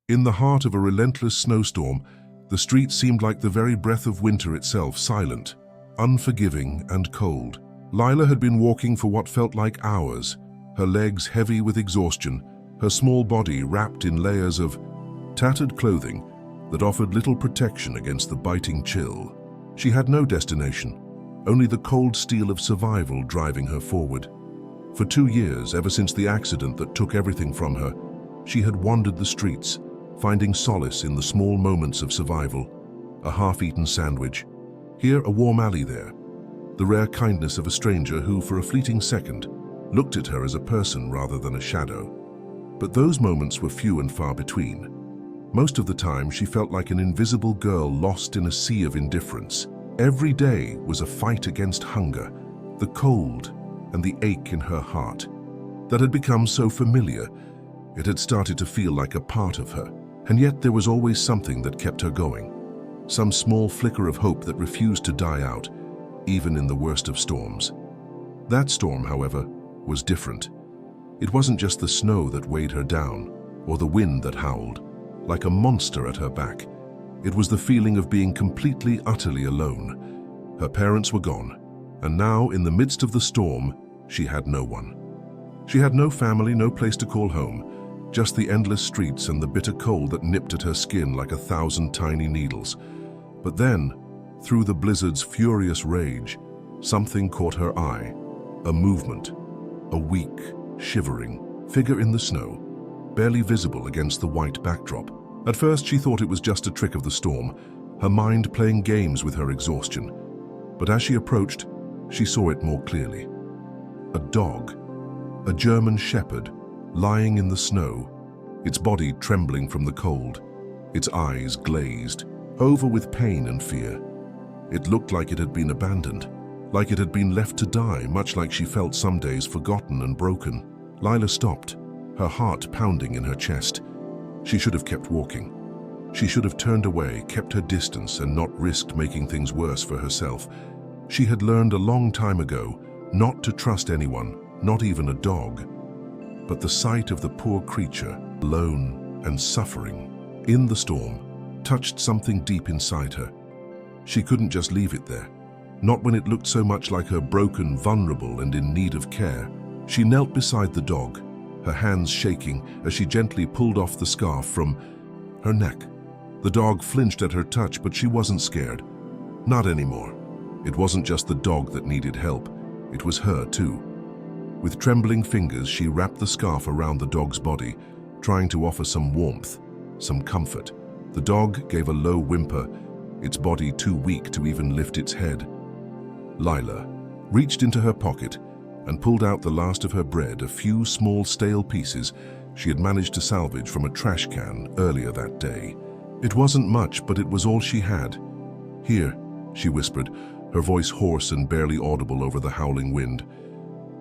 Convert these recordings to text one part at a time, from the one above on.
In the heart of a relentless snowstorm, the street seemed like the very breath of winter itself, silent, unforgiving, and cold. Lila had been walking for what felt like hours, her legs heavy with exhaustion, her small body wrapped in layers of tattered clothing that offered little protection against the biting chill. She had no destination, only the cold steel of survival driving her forward. For 2 years, ever since the accident that took everything from her, she had wandered the streets, finding solace in the small moments of survival. A half-eaten sandwich, here a warm alley there, the rare kindness of a stranger who, for a fleeting second, looked at her as a person rather than a shadow. But those moments were few and far between. Most of the time, she felt like an invisible girl lost in a sea of indifference. Every day was a fight against hunger, the cold, and the ache in her heart. That had become so familiar, it had started to feel like a part of her. And yet there was always something that kept her going. Some small flicker of hope that refused to die out, even in the worst of storms. That storm, however, was different. It wasn't just the snow that weighed her down, or the wind that howled, like a monster at her back. It was the feeling of being completely, utterly alone. Her parents were gone, and now, in the midst of the storm, she had no one. She had no family, no place to call home, just the endless streets and the bitter cold that nipped at her skin like 1,000 tiny needles. But then, through the blizzard's furious rage, something caught her eye. A movement, a weak, shivering figure in the snow, barely visible against the white backdrop. At first, she thought it was just a trick of the storm, her mind playing games with her exhaustion. But as she approached, she saw it more clearly. A dog, a German shepherd, lying in the snow, its body trembling from the cold, its eyes glazed, over with pain and fear. It looked like it had been abandoned, like it had been left to die, much like she felt some days forgotten and broken. Lila stopped, her heart pounding in her chest. She should have kept walking. She should have turned away, kept her distance, and not risked making things worse for herself. She had learned a long time ago not to trust anyone, not even a dog. But the sight of the poor creature, alone and suffering, in the storm, touched something deep inside her. She couldn't just leave it there, not when it looked so much like her, broken, vulnerable, and in need of care. She knelt beside the dog, her hands shaking as she gently pulled off the scarf from her neck. The dog flinched at her touch, but she wasn't scared. Not anymore. It wasn't just the dog that needed help, it was her too. With trembling fingers, she wrapped the scarf around the dog's body, trying to offer some warmth, some comfort. The dog gave a low whimper, its body too weak to even lift its head. Lila reached into her pocket and pulled out the last of her bread, a few small stale pieces she had managed to salvage from a trash can earlier that day. It wasn't much, but it was all she had. "Here," she whispered, her voice hoarse and barely audible over the howling wind.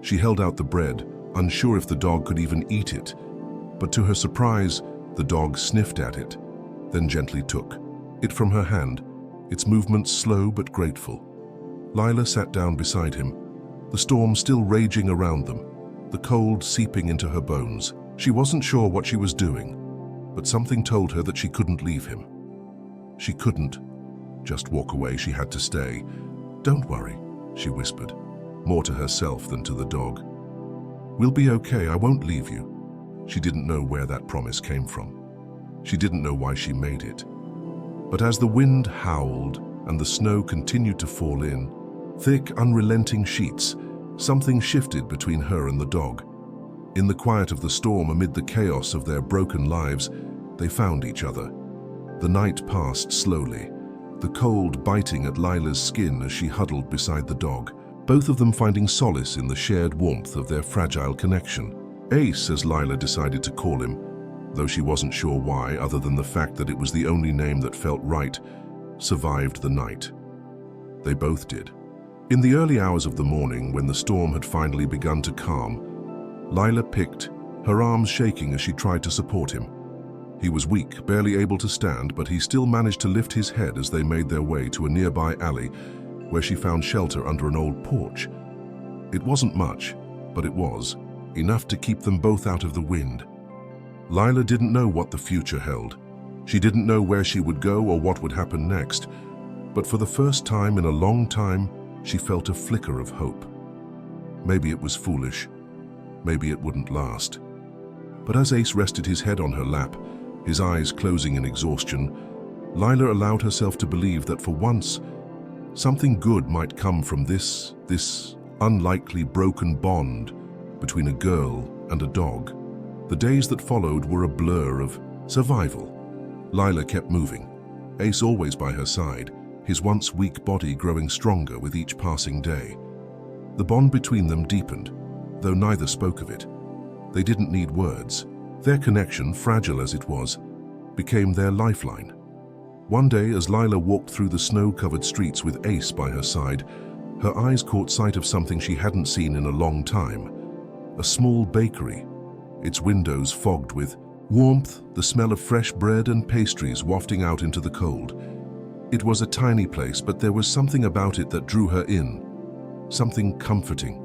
She held out the bread, unsure if the dog could even eat it. But to her surprise, the dog sniffed at it, then gently took it from her hand, its movements slow but grateful. Lila sat down beside him, the storm still raging around them, the cold seeping into her bones. She wasn't sure what she was doing, but something told her that she couldn't leave him. She couldn't just walk away, she had to stay. "Don't worry," she whispered, more to herself than to the dog. "We'll be okay, I won't leave you." She didn't know where that promise came from. She didn't know why she made it. But as the wind howled and the snow continued to fall in, thick, unrelenting sheets, something shifted between her and the dog. In the quiet of the storm, amid the chaos of their broken lives, they found each other. The night passed slowly, the cold biting at Lila's skin as she huddled beside the dog, both of them finding solace in the shared warmth of their fragile connection. Ace, as Lila decided to call him, though she wasn't sure why, other than the fact that it was the only name that felt right, survived the night. They both did. In the early hours of the morning, when the storm had finally begun to calm, Lila picked, her arms shaking as she tried to support him. He was weak, barely able to stand, but he still managed to lift his head as they made their way to a nearby alley where she found shelter under an old porch. It wasn't much, but it was enough to keep them both out of the wind. Lila didn't know what the future held. She didn't know where she would go or what would happen next. But for the first time in a long time, she felt a flicker of hope. Maybe it was foolish. Maybe it wouldn't last. But as Ace rested his head on her lap, his eyes closing in exhaustion, Lila allowed herself to believe that for once, something good might come from this unlikely broken bond between a girl and a dog. The days that followed were a blur of survival. Lila kept moving, Ace always by her side, his once weak body growing stronger with each passing day. The bond between them deepened, though neither spoke of it. They didn't need words. Their connection, fragile as it was, became their lifeline. One day, as Lila walked through the snow-covered streets with Ace by her side, her eyes caught sight of something she hadn't seen in a long time. A small bakery, its windows fogged with warmth, the smell of fresh bread and pastries wafting out into the cold. It was a tiny place, but there was something about it that drew her in, something comforting.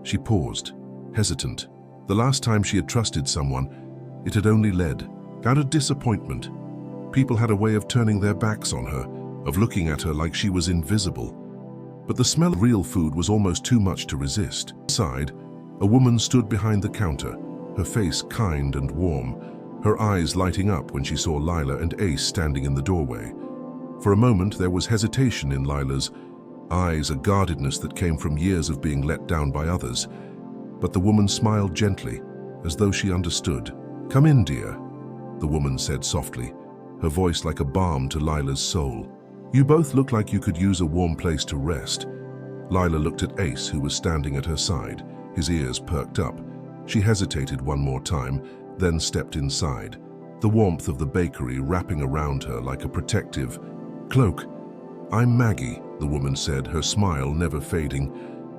She paused, hesitant. The last time she had trusted someone, it had only led out of disappointment. People had a way of turning their backs on her, of looking at her like she was invisible. But the smell of real food was almost too much to resist. Inside, a woman stood behind the counter, her face kind and warm, her eyes lighting up when she saw Lila and Ace standing in the doorway. For a moment, there was hesitation in Lila's eyes, a guardedness that came from years of being let down by others. But the woman smiled gently, as though she understood. "Come in, dear," the woman said softly, her voice like a balm to Lila's soul. "You both look like you could use a warm place to rest." Lila looked at Ace, who was standing at her side, his ears perked up. She hesitated one more time, then stepped inside, the warmth of the bakery wrapping around her like a protective cloak. "I'm Maggie," the woman said, her smile never fading.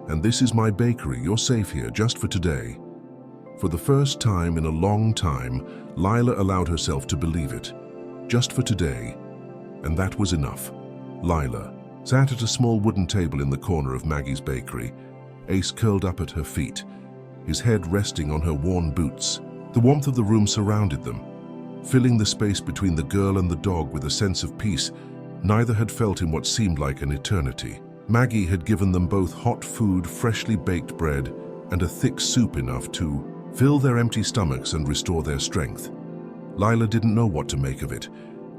"And this is my bakery. You're safe here, just for today." For the first time in a long time, Lila allowed herself to believe it. Just for today. And that was enough. Lila sat at a small wooden table in the corner of Maggie's bakery, Ace curled up at her feet, his head resting on her worn boots. The warmth of the room surrounded them, filling the space between the girl and the dog with a sense of peace neither had felt in what seemed like an eternity. Maggie had given them both hot food, freshly baked bread, and a thick soup enough to fill their empty stomachs and restore their strength. Lila didn't know what to make of it.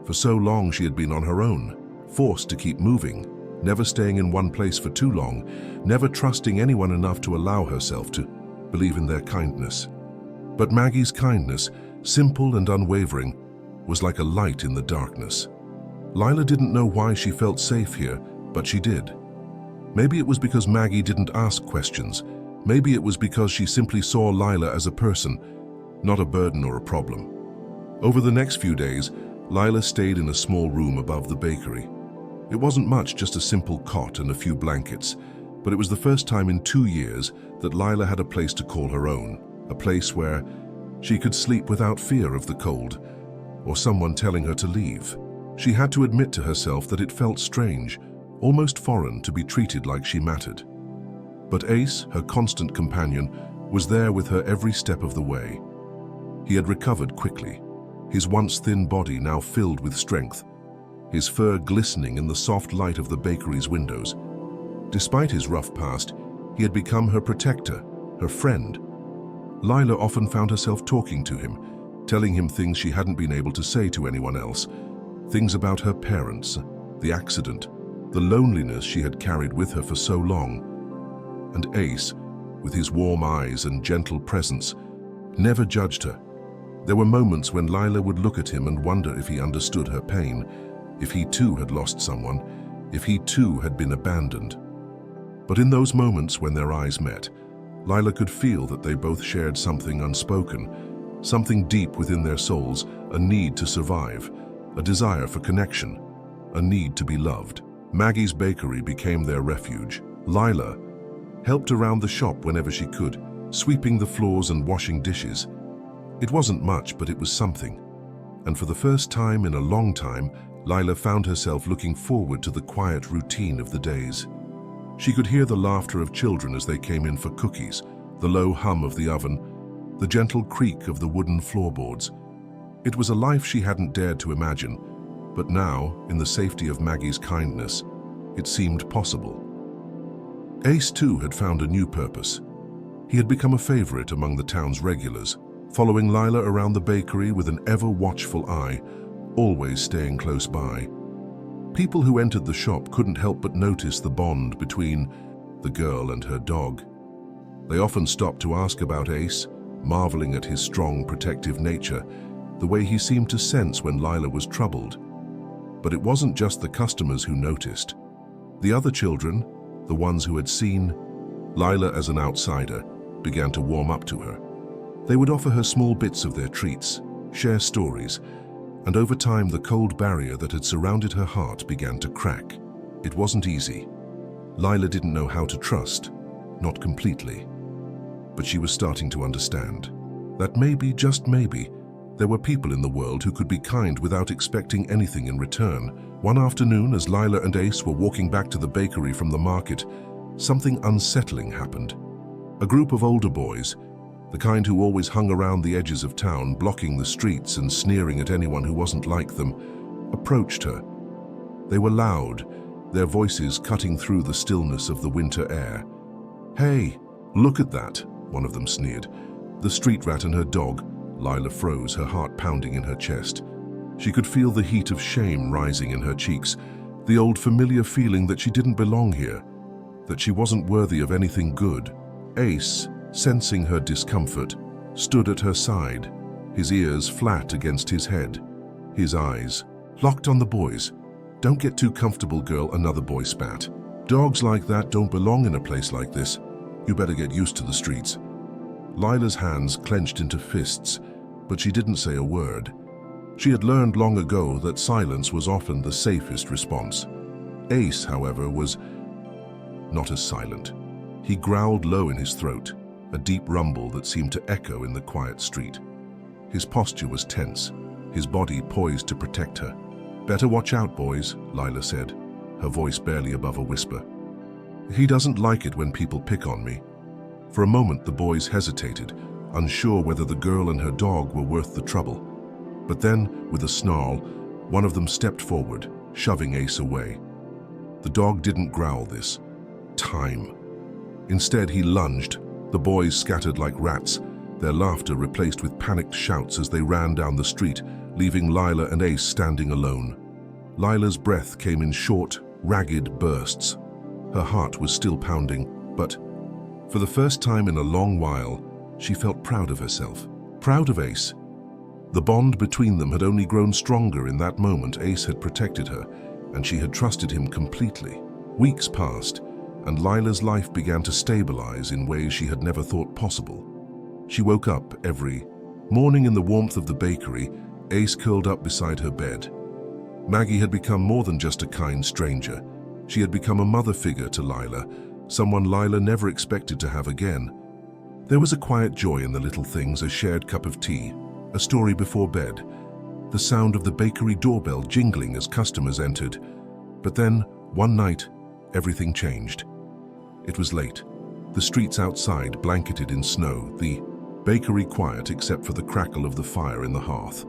For so long she had been on her own, forced to keep moving, never staying in one place for too long, never trusting anyone enough to allow herself to believe in their kindness. But Maggie's kindness, simple and unwavering, was like a light in the darkness. Lila didn't know why she felt safe here, but she did. Maybe it was because Maggie didn't ask questions. Maybe it was because she simply saw Lila as a person, not a burden or a problem. Over the next few days, Lila stayed in a small room above the bakery. It wasn't much, just a simple cot and a few blankets, but it was the first time in 2 years that Lila had a place to call her own, a place where she could sleep without fear of the cold, or someone telling her to leave. She had to admit to herself that it felt strange, almost foreign, to be treated like she mattered. But Ace, her constant companion, was there with her every step of the way. He had recovered quickly, his once thin body now filled with strength, his fur glistening in the soft light of the bakery's windows. Despite his rough past, he had become her protector, her friend. Lila often found herself talking to him, telling him things she hadn't been able to say to anyone else, things about her parents, the accident, the loneliness she had carried with her for so long. And Ace, with his warm eyes and gentle presence, never judged her. There were moments when Lila would look at him and wonder if he understood her pain, if he too had lost someone, if he too had been abandoned. But in those moments when their eyes met, Lila could feel that they both shared something unspoken, something deep within their souls, a need to survive, a desire for connection, a need to be loved. Maggie's bakery became their refuge. Lila helped around the shop whenever she could, sweeping the floors and washing dishes. It wasn't much, but it was something. And for the first time in a long time, Lila found herself looking forward to the quiet routine of the days. She could hear the laughter of children as they came in for cookies, the low hum of the oven, the gentle creak of the wooden floorboards. It was a life she hadn't dared to imagine, but now, in the safety of Maggie's kindness, it seemed possible. Ace, too, had found a new purpose. He had become a favorite among the town's regulars, following Lila around the bakery with an ever-watchful eye, always staying close by. People who entered the shop couldn't help but notice the bond between the girl and her dog. They often stopped to ask about Ace, marveling at his strong, protective nature, the way he seemed to sense when Lila was troubled. But it wasn't just the customers who noticed. The other children, the ones who had seen Lila as an outsider, began to warm up to her. They would offer her small bits of their treats, share stories, and over time the cold barrier that had surrounded her heart began to crack. It wasn't easy. Lila didn't know how to trust, not completely. But she was starting to understand that maybe, just maybe, there were people in the world who could be kind without expecting anything in return. One afternoon, as Lila and Ace were walking back to the bakery from the market, something unsettling happened. A group of older boys, the kind who always hung around the edges of town, blocking the streets and sneering at anyone who wasn't like them, approached her. They were loud, their voices cutting through the stillness of the winter air. "Hey, look at that," one of them sneered. "The street rat and her dog." Lila froze, her heart pounding in her chest. She could feel the heat of shame rising in her cheeks, the old familiar feeling that she didn't belong here, that she wasn't worthy of anything good. Ace, sensing her discomfort, stood at her side, his ears flat against his head, his eyes locked on the boys. "Don't get too comfortable, girl," another boy spat. "Dogs like that don't belong in a place like this. You better get used to the streets." Lila's hands clenched into fists, but she didn't say a word. She had learned long ago that silence was often the safest response. Ace, however, was not as silent. He growled low in his throat, a deep rumble that seemed to echo in the quiet street. His posture was tense, his body poised to protect her. "Better watch out, boys," Lila said, her voice barely above a whisper. "He doesn't like it when people pick on me." For a moment the boys hesitated, unsure whether the girl and her dog were worth the trouble. But then, with a snarl, one of them stepped forward, shoving Ace away. The dog didn't growl this time. Instead, he lunged. The boys scattered like rats, their laughter replaced with panicked shouts as they ran down the street, leaving Lila and Ace standing alone. Lila's breath came in short, ragged bursts. Her heart was still pounding, but for the first time in a long while, she felt proud of herself, proud of Ace. The bond between them had only grown stronger in that moment. Ace had protected her, and she had trusted him completely. Weeks passed, and Lila's life began to stabilize in ways she had never thought possible. She woke up every morning in the warmth of the bakery, Ace curled up beside her bed. Maggie had become more than just a kind stranger. She had become a mother figure to Lila, someone Lila never expected to have again. There was a quiet joy in the little things, a shared cup of tea, a story before bed, the sound of the bakery doorbell jingling as customers entered. But then, one night, everything changed. It was late. The streets outside blanketed in snow, the bakery quiet except for the crackle of the fire in the hearth.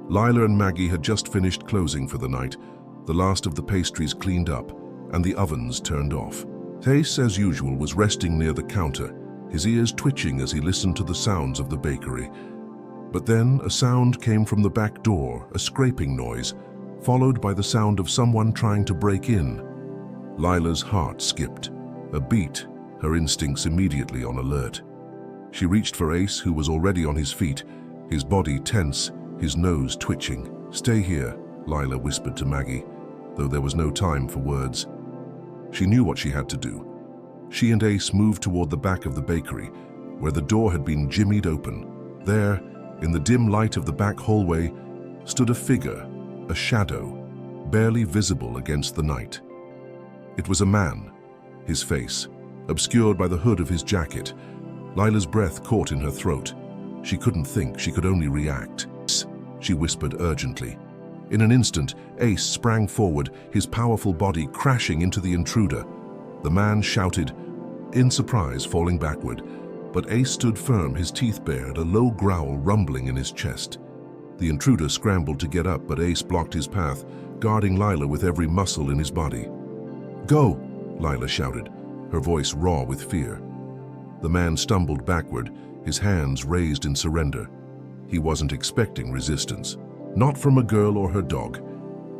Lila and Maggie had just finished closing for the night, the last of the pastries cleaned up, and the ovens turned off. Ace, as usual, was resting near the counter, his ears twitching as he listened to the sounds of the bakery. But then a sound came from the back door, a scraping noise, followed by the sound of someone trying to break in. Lila's heart skipped. A beat, her instincts immediately on alert. She reached for Ace, who was already on his feet, his body tense, his nose twitching. "Stay here," Lila whispered to Maggie, though there was no time for words. She knew what she had to do. She and Ace moved toward the back of the bakery, where the door had been jimmied open. There, in the dim light of the back hallway, stood a figure, a shadow, barely visible against the night. It was a man, his face obscured by the hood of his jacket. Lila's breath caught in her throat. She couldn't think, she could only react. She whispered urgently. In an instant, Ace sprang forward, his powerful body crashing into the intruder. The man shouted, in surprise, falling backward. But Ace stood firm, his teeth bared, a low growl rumbling in his chest. The intruder scrambled to get up, but Ace blocked his path, guarding Lila with every muscle in his body. "Go!" Lila shouted, her voice raw with fear. The man stumbled backward, his hands raised in surrender. He wasn't expecting resistance, not from a girl or her dog.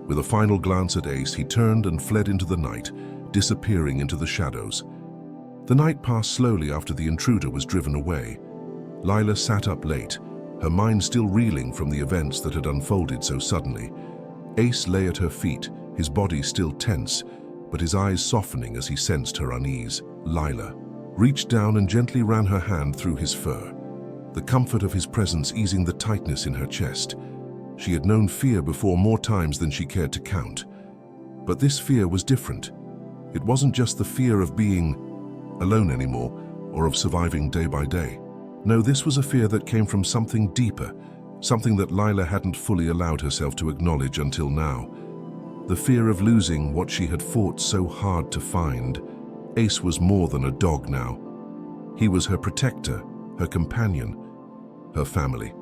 With a final glance at Ace, he turned and fled into the night, disappearing into the shadows. The night passed slowly after the intruder was driven away. Lila sat up late, her mind still reeling from the events that had unfolded so suddenly. Ace lay at her feet, his body still tense, but his eyes softening as he sensed her unease. Lila reached down and gently ran her hand through his fur, the comfort of his presence easing the tightness in her chest. She had known fear before more times than she cared to count. But this fear was different. It wasn't just the fear of being alone anymore, or of surviving day by day. No, this was a fear that came from something deeper, something that Lila hadn't fully allowed herself to acknowledge until now. The fear of losing what she had fought so hard to find. Ace was more than a dog now. He was her protector, her companion, her family.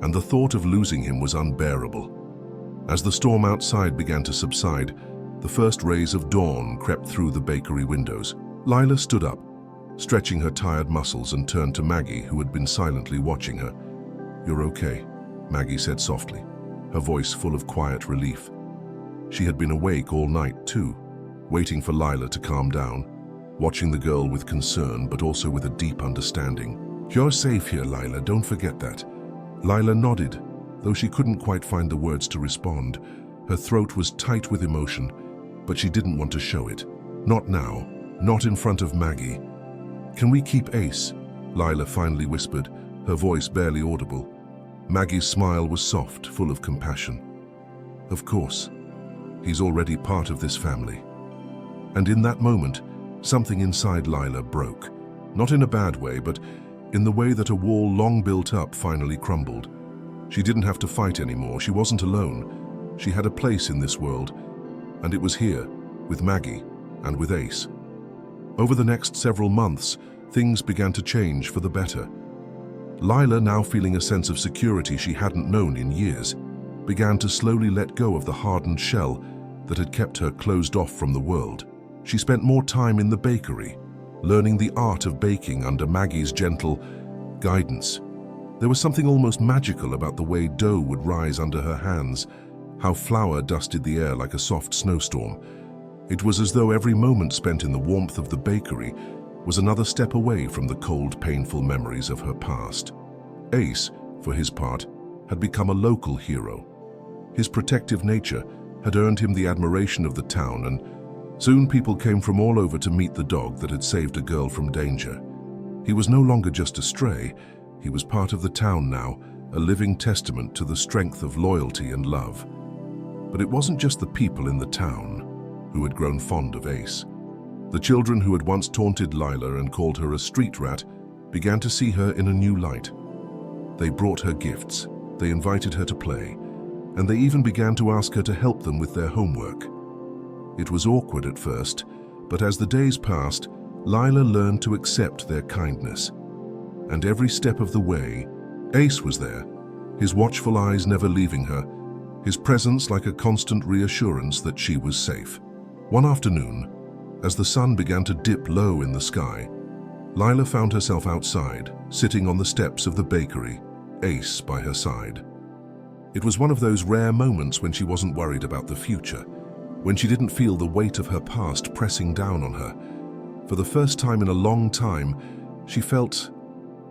And the thought of losing him was unbearable. As the storm outside began to subside, the first rays of dawn crept through the bakery windows. Lila stood up, stretching her tired muscles, and turned to Maggie, who had been silently watching her. "You're okay," Maggie said softly, her voice full of quiet relief. She had been awake all night too, waiting for Lila to calm down, watching the girl with concern but also with a deep understanding. "You're safe here, Lila, don't forget that." Lila nodded, though she couldn't quite find the words to respond. Her throat was tight with emotion, but she didn't want to show it. Not now, not in front of Maggie. "Can we keep Ace?" Lila finally whispered, her voice barely audible. Maggie's smile was soft, full of compassion. "Of course. He's already part of this family." And in that moment, something inside Lila broke. Not in a bad way, but in the way that a wall long built up finally crumbled. She didn't have to fight anymore. She wasn't alone. She had a place in this world, and it was here, with Maggie and with Ace. Over the next several months, things began to change for the better. Lila, now feeling a sense of security she hadn't known in years, began to slowly let go of the hardened shell that had kept her closed off from the world. She spent more time in the bakery, learning the art of baking under Maggie's gentle guidance. There was something almost magical about the way dough would rise under her hands, how flour dusted the air like a soft snowstorm. It was as though every moment spent in the warmth of the bakery was another step away from the cold, painful memories of her past. Ace, for his part, had become a local hero. His protective nature had earned him the admiration of the town, and soon people came from all over to meet the dog that had saved a girl from danger. He was no longer just a stray. He was part of the town now, a living testament to the strength of loyalty and love. But it wasn't just the people in the town who had grown fond of Ace. The children who had once taunted Lila and called her a street rat began to see her in a new light. They brought her gifts, they invited her to play, and they even began to ask her to help them with their homework. It was awkward at first, but as the days passed, Lila learned to accept their kindness. And every step of the way, Ace was there, his watchful eyes never leaving her, his presence like a constant reassurance that she was safe. One afternoon, as the sun began to dip low in the sky, Lila found herself outside, sitting on the steps of the bakery, Ace by her side. It was one of those rare moments when she wasn't worried about the future, when she didn't feel the weight of her past pressing down on her. For the first time in a long time, she felt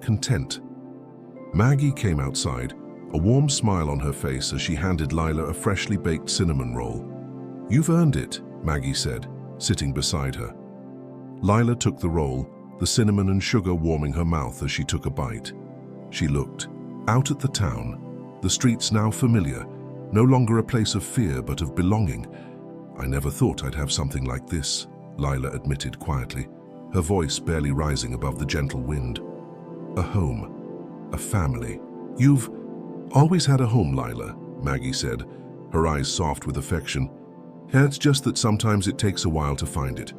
content. Maggie came outside, a warm smile on her face as she handed Lila a freshly baked cinnamon roll. "You've earned it," Maggie said, sitting beside her. Lila took the roll, the cinnamon and sugar warming her mouth as she took a bite. She looked out at the town, the streets now familiar, no longer a place of fear but of belonging. "I never thought I'd have something like this," Lila admitted quietly, her voice barely rising above the gentle wind. "A home, a family." "You've always had a home, Lila," Maggie said, her eyes soft with affection. "It's just that sometimes it takes a while to find it,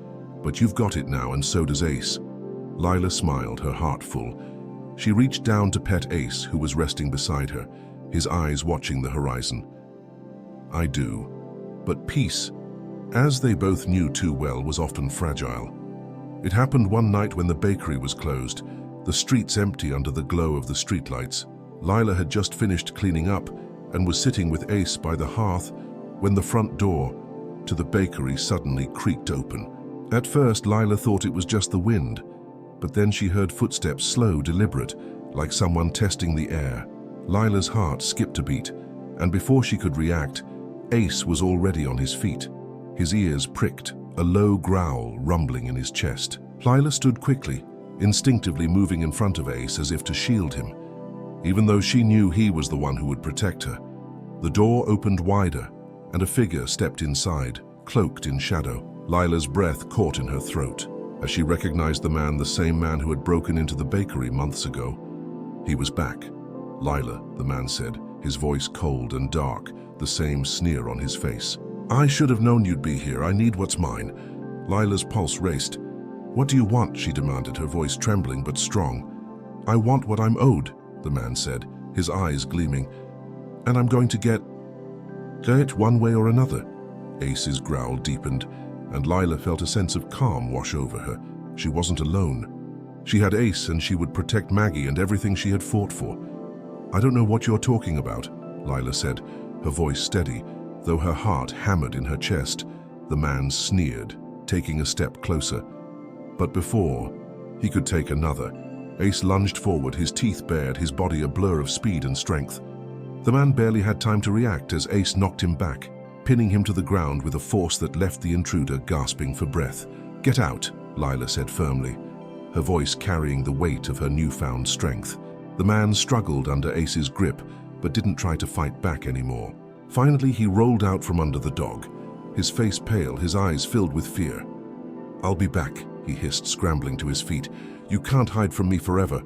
but you've got it now, and so does Ace." Lila smiled, her heart full. She reached down to pet Ace, who was resting beside her, his eyes watching the horizon. "I do. But peace, as they both knew too well, was often fragile. It happened one night when the bakery was closed, the streets empty under the glow of the streetlights. Lila had just finished cleaning up and was sitting with Ace by the hearth when the front door to the bakery suddenly creaked open. At first, Lila thought it was just the wind, but then she heard footsteps, slow, deliberate, like someone testing the air. Lila's heart skipped a beat, and before she could react, Ace was already on his feet. His ears pricked, a low growl rumbling in his chest. Lila stood quickly, instinctively moving in front of Ace as if to shield him, even though she knew he was the one who would protect her. The door opened wider, and a figure stepped inside, cloaked in shadow. Lila's breath caught in her throat as she recognized the man, the same man who had broken into the bakery months ago. He was back. "Lila," the man said, his voice cold and dark, the same sneer on his face. "I should have known you'd be here. I need what's mine." Lila's pulse raced. "What do you want?" she demanded, her voice trembling but strong. "I want what I'm owed," the man said, his eyes gleaming. "And I'm going to get it one way or another." Ace's growl deepened, and Lila felt a sense of calm wash over her. She wasn't alone. She had Ace, and she would protect Maggie and everything she had fought for. "I don't know what you're talking about," Lila said, her voice steady, though her heart hammered in her chest. The man sneered, taking a step closer. But before he could take another, Ace lunged forward, his teeth bared, his body a blur of speed and strength. The man barely had time to react as Ace knocked him back, pinning him to the ground with a force that left the intruder gasping for breath. "Get out," Lila said firmly, her voice carrying the weight of her newfound strength. The man struggled under Ace's grip, but didn't try to fight back anymore. Finally, he rolled out from under the dog, his face pale, his eyes filled with fear. "I'll be back," he hissed, scrambling to his feet. "You can't hide from me forever."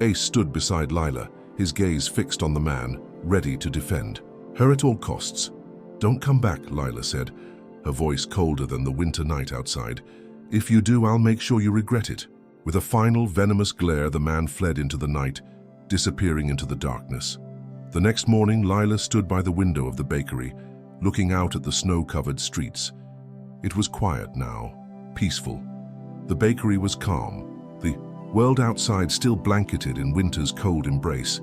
Ace stood beside Lila, his gaze fixed on the man, ready to defend. "Her at all costs." "Don't come back," Lila said, her voice colder than the winter night outside. "If you do, I'll make sure you regret it." With a final venomous glare, the man fled into the night, disappearing into the darkness. The next morning, Lila stood by the window of the bakery, looking out at the snow-covered streets. It was quiet now, peaceful. The bakery was calm, the world outside still blanketed in winter's cold embrace.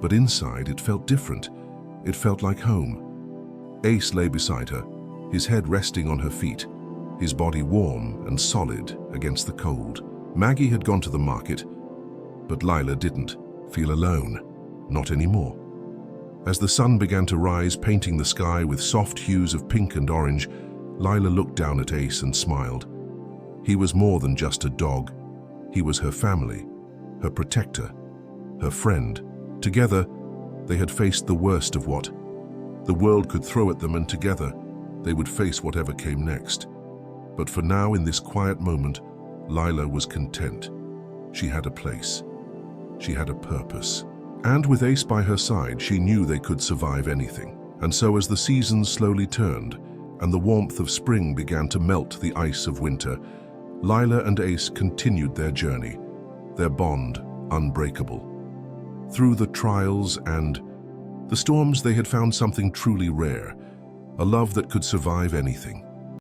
But inside, it felt different. It felt like home. Ace lay beside her, his head resting on her feet, his body warm and solid against the cold. Maggie had gone to the market, but Lila didn't feel alone, not anymore. As the sun began to rise, painting the sky with soft hues of pink and orange, Lila looked down at Ace and smiled. He was more than just a dog. He was her family, her protector, her friend. Together, they had faced the worst of what the world could throw at them, and together, they would face whatever came next. But for now, in this quiet moment, Lila was content. She had a place. She had a purpose. And with Ace by her side, she knew they could survive anything. And so as the seasons slowly turned, and the warmth of spring began to melt the ice of winter, Lila and Ace continued their journey, their bond unbreakable. Through the trials and the storms, they had found something truly rare, a love that could survive anything.